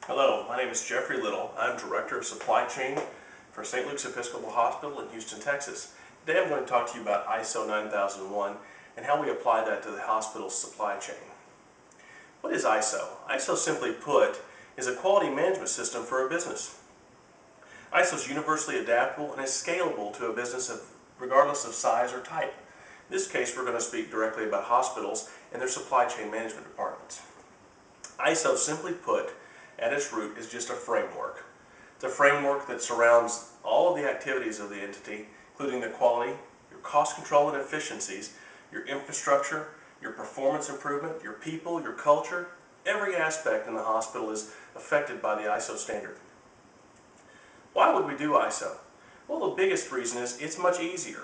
Hello, my name is Jeffrey Little. I'm Director of Supply Chain for St. Luke's Episcopal Hospital in Houston, Texas. Today I'm going to talk to you about ISO 9001 and how we apply that to the hospital's supply chain. What is ISO? ISO, simply put, is a quality management system for a business. ISO is universally adaptable and is scalable to a business regardless of size or type. In this case, we're going to speak directly about hospitals and their supply chain management departments. ISO, simply put, at its root is just a framework. It's a framework that surrounds all of the activities of the entity, including the quality, your cost control and efficiencies, your infrastructure, your performance improvement, your people, your culture. Every aspect in the hospital is affected by the ISO standard. Why would we do ISO? Well, the biggest reason is it's much easier.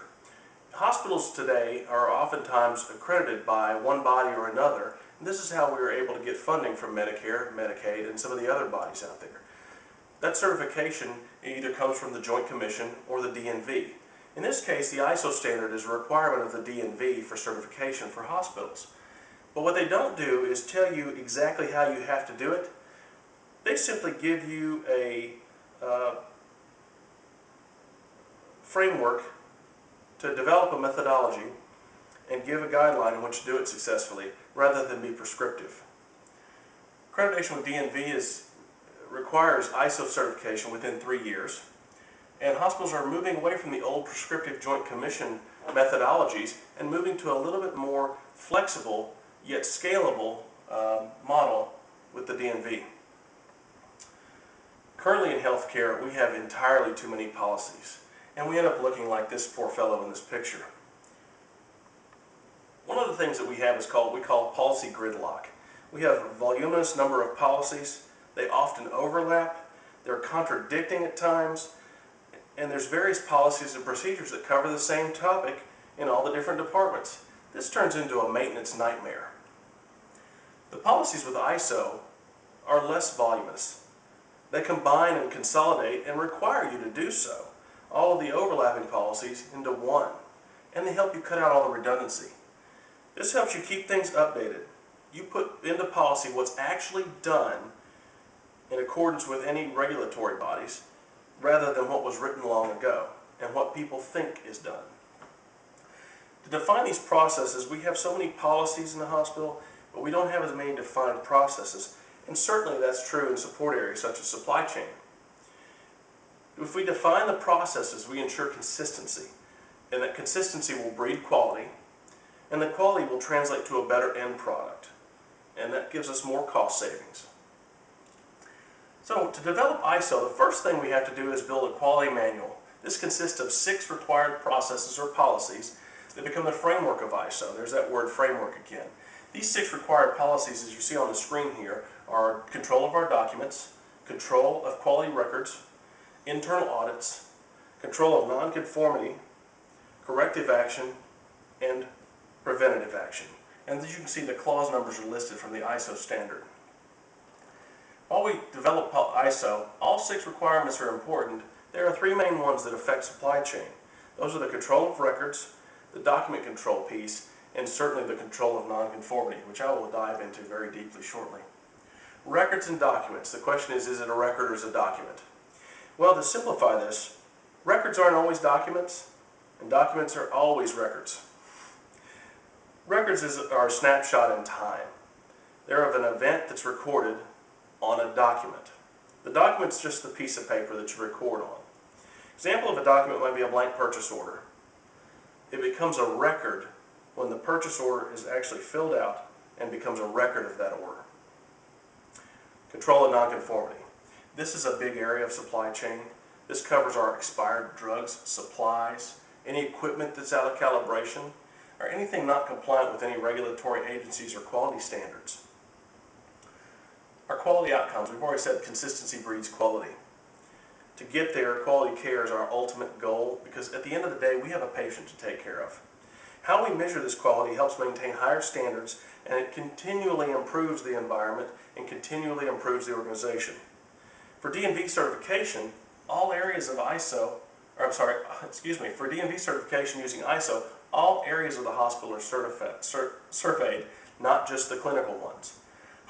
Hospitals today are oftentimes accredited by one body or another, and this is how we were able to get funding from Medicare, Medicaid, and some of the other bodies out there. That certification either comes from the Joint Commission or the DNV. In this case, the ISO standard is a requirement of the DNV for certification for hospitals. But what they don't do is tell you exactly how you have to do it. They simply give you a framework to develop a methodology and give a guideline in which to do it successfully, rather than be prescriptive. Accreditation with DNV requires ISO certification within 3 years, and hospitals are moving away from the old prescriptive Joint Commission methodologies and moving to a little bit more flexible yet scalable model with the DNV. Currently in healthcare, we have entirely too many policies, and we end up looking like this poor fellow in this picture. One of the things that we have is we call policy gridlock. We have a voluminous number of policies. They often overlap. They're contradicting at times. And there's various policies and procedures that cover the same topic in all the different departments. This turns into a maintenance nightmare. The policies with ISO are less voluminous. They combine and consolidate and require you to do so, all of the overlapping policies into one. And they help you cut out all the redundancy. This helps you keep things updated. You put into policy what's actually done in accordance with any regulatory bodies, rather than what was written long ago and what people think is done. To define these processes, we have so many policies in the hospital, but we don't have as many defined processes. And certainly that's true in support areas such as supply chain. If we define the processes, we ensure consistency, and that consistency will breed quality, and the quality will translate to a better end product, and that gives us more cost savings. So to develop ISO, the first thing we have to do is build a quality manual. This consists of 6 required processes or policies that become the framework of ISO. There's that word framework again. These 6 required policies, as you see on the screen here, are control of our documents, control of quality records, internal audits, control of nonconformity, corrective action, and preventative action. And as you can see, the clause numbers are listed from the ISO standard. While we develop ISO, all 6 requirements are important. There are 3 main ones that affect supply chain. Those are the control of records, the document control piece, and certainly the control of nonconformity, which I will dive into very deeply shortly. Records and documents. The question is it a record or is it a document? Well, to simplify this, records aren't always documents, and documents are always records. Records are a snapshot in time. They're of an event that's recorded on a document. The document's just the piece of paper that you record on. Example of a document might be a blank purchase order. It becomes a record when the purchase order is actually filled out and becomes a record of that order. Control of nonconformity. This is a big area of supply chain. This covers our expired drugs, supplies, any equipment that's out of calibration, or anything not compliant with any regulatory agencies or quality standards. Our quality outcomes, we've already said consistency breeds quality. To get there, quality care is our ultimate goal, because at the end of the day, we have a patient to take care of. How we measure this quality helps maintain higher standards, and it continually improves the environment and continually improves the organization. For DNV certification, all areas of ISO, for DNV certification using ISO, all areas of the hospital are surveyed, not just the clinical ones.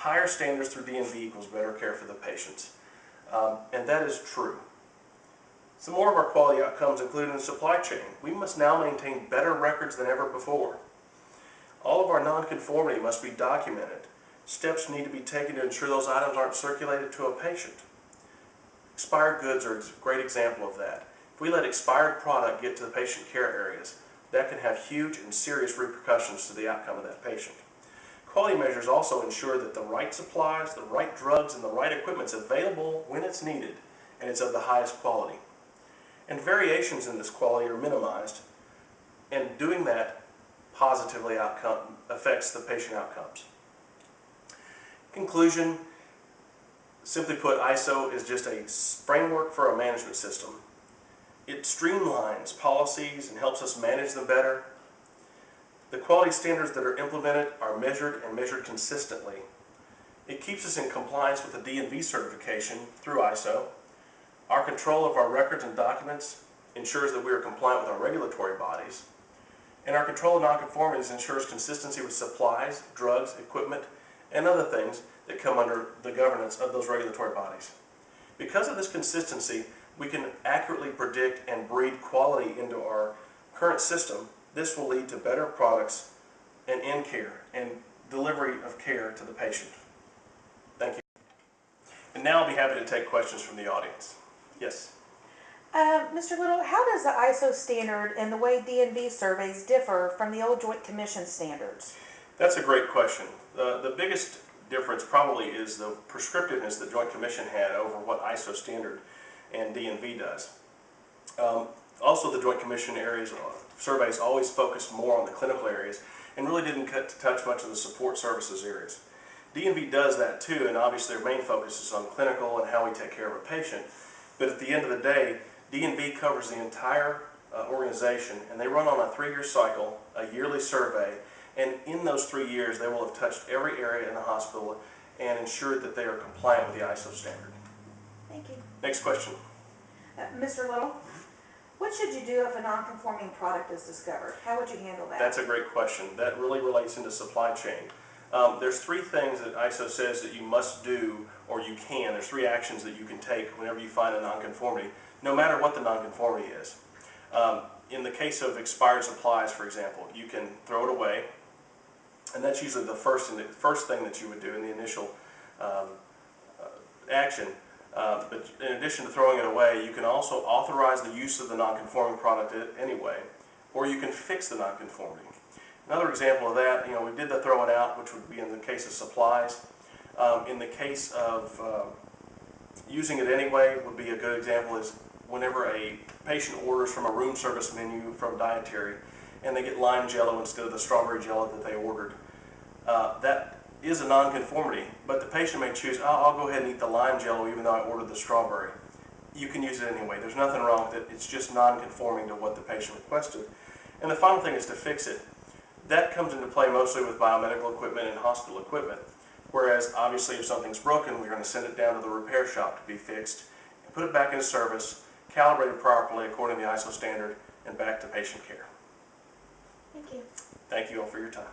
higher standards through D&V equals better care for the patients. And that is true. Some more of our quality outcomes include in the supply chain. We must now maintain better records than ever before. All of our nonconformity must be documented. Steps need to be taken to ensure those items aren't circulated to a patient. Expired goods are a great example of that. If we let expired product get to the patient care areas, that can have huge and serious repercussions to the outcome of that patient. Quality measures also ensure that the right supplies, the right drugs, and the right equipment is available when it's needed, and it's of the highest quality. And variations in this quality are minimized, and doing that positively affects the patient outcomes. Conclusion, simply put, ISO is just a framework for a management system. It streamlines policies and helps us manage them better. The quality standards that are implemented are measured and measured consistently. It keeps us in compliance with the D&V certification through ISO. Our control of our records and documents ensures that we are compliant with our regulatory bodies. And our control of nonconformities ensures consistency with supplies, drugs, equipment, and other things that come under the governance of those regulatory bodies. Because of this consistency, we can accurately predict and breed quality into our current system. This will lead to better products and end care and delivery of care to the patient. Thank you. And now I'll be happy to take questions from the audience. Yes? Mr. Little, how does the ISO standard and the way D&V surveys differ from the old Joint Commission standards? That's a great question. The biggest difference probably is the prescriptiveness that Joint Commission had over what ISO standard and D&V does. Also, the Joint Commission surveys always focused more on the clinical areas and really didn't touch much of the support services areas. D&V does that too, and obviously their main focus is on clinical and how we take care of a patient. But at the end of the day, D&V covers the entire organization, and they run on a 3-year cycle, a yearly survey, and in those 3 years they will have touched every area in the hospital and ensured that they are compliant with the ISO standard. Thank you. Next question. Mr. Little, what should you do if a non-conforming product is discovered? How would you handle that? That's a great question. That really relates into supply chain. There's 3 things that ISO says that you must do, or you can. There's 3 actions that you can take whenever you find a nonconformity, no matter what the nonconformity is. In the case of expired supplies, for example, you can throw it away, and that's usually the first thing that you would do in the initial action. But in addition to throwing it away, you can also authorize the use of the nonconforming product anyway, or you can fix the nonconformity. Another example of that, we did the throw it out, which would be in the case of supplies. In the case of using it anyway, would be a good example is whenever a patient orders from a room service menu from dietary and they get lime jello instead of the strawberry jello that they ordered. That is a nonconformity, but the patient may choose, I'll go ahead and eat the lime jello even though I ordered the strawberry. You can use it anyway. There's nothing wrong with it. It's just nonconforming to what the patient requested. And the final thing is to fix it. That comes into play mostly with biomedical equipment and hospital equipment, whereas obviously if something's broken, we're going to send it down to the repair shop to be fixed, and put it back into service, calibrated properly according to the ISO standard, and back to patient care. Thank you. Thank you all for your time.